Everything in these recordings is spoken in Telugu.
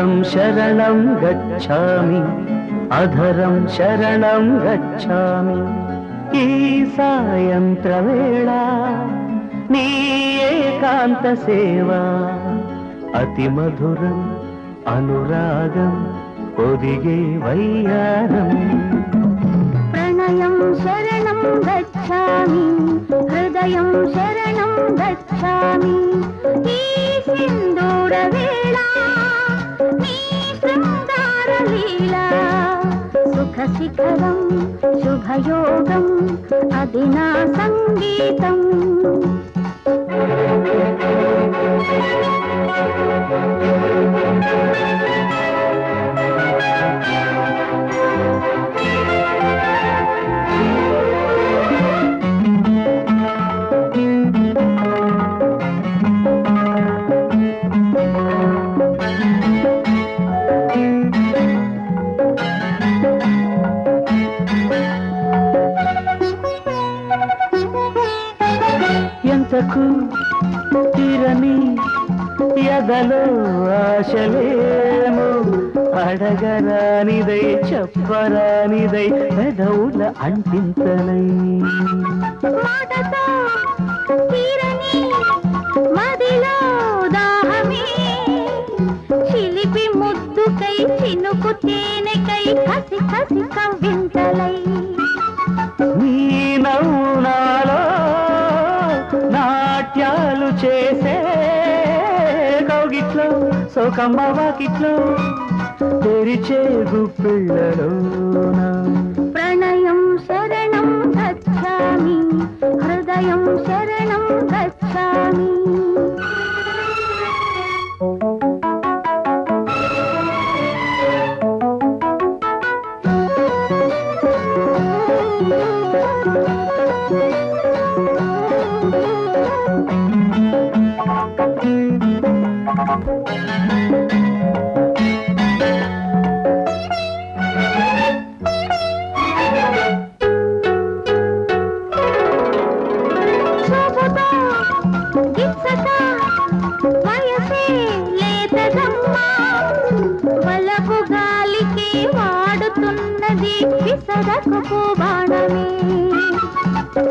పాదం శరణం గచ్ఛామి అధరం శరణం గచ్ఛామి ఈ సాయంత్ర వేళ నీ ఏకాంత సేవా అతి మధురం అనురాగం ఒదిగే వయ్యారం ప్రణయం శరణం గచ్ఛామి హృదయం శరణం గచ్ఛామి ఈ సింధూర వేళ నీ శృంగార లీలా సుఖ శిఖరం శుభయోగం అది నా సంగీతం ఎంతకు తీరని ఎదలో ఆశలేమో అడగరానిదై చెప్పరానిదై పెదవుల అంటింతనై మాటతో తీరని మదిలో దాహమే చిలిపి ముద్దుకై చినుకు తేనెకై కసి కసి కవ్వింతలై నీ నవ్వునాలో నాట్యాలు చేసే కౌగిట్లో సోకమ్మ వాకిట్లో తెరిచే గుప్పిళ్ళలోన ప్రణయం శరణం గచ్ఛామి హృదయం శరణం గచ్ఛామి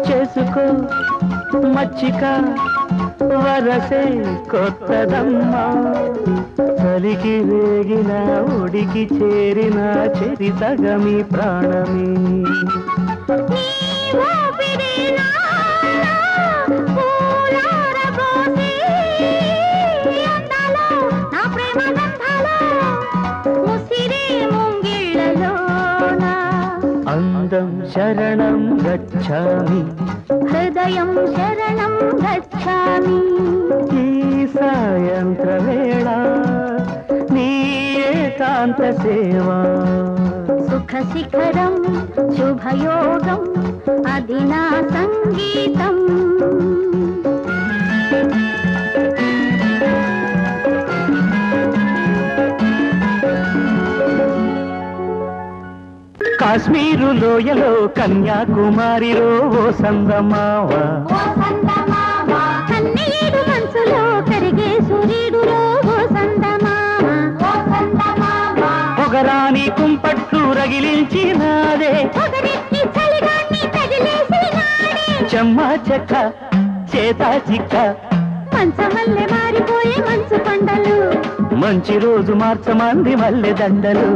చేసుకో మచ్చిక వరసే కొత్తదమ్మా చలికి వేగిన ఉడికి చేరిన చెరి సగమి ప్రాణమే అందం శరణం గచ్ఛామి హృదయం శరణం గచ్ఛామి ఈ సాయంత్ర వేళ నీ ఏకాంత సేవా సుఖ శిఖరం శుభయోగం అది నా సంగీతం కాశ్మీరు లోయలో కన్యాకుమారిలో ఓ సందమావ కన్నీరు మనసులో కరిగే సూర్యుడులో ఓ సందమామ పొగరాని కుంపట్లు రగిలించినాదే పొగరెత్తి చలిగాన్ని తగిలేసినాడే చెమ్మా చెక్క చేతా చిక్క మంచమల్లె మారిపోయే మంచు కొండలు మంచి రోజు మార్చమంది మల్లె దండలు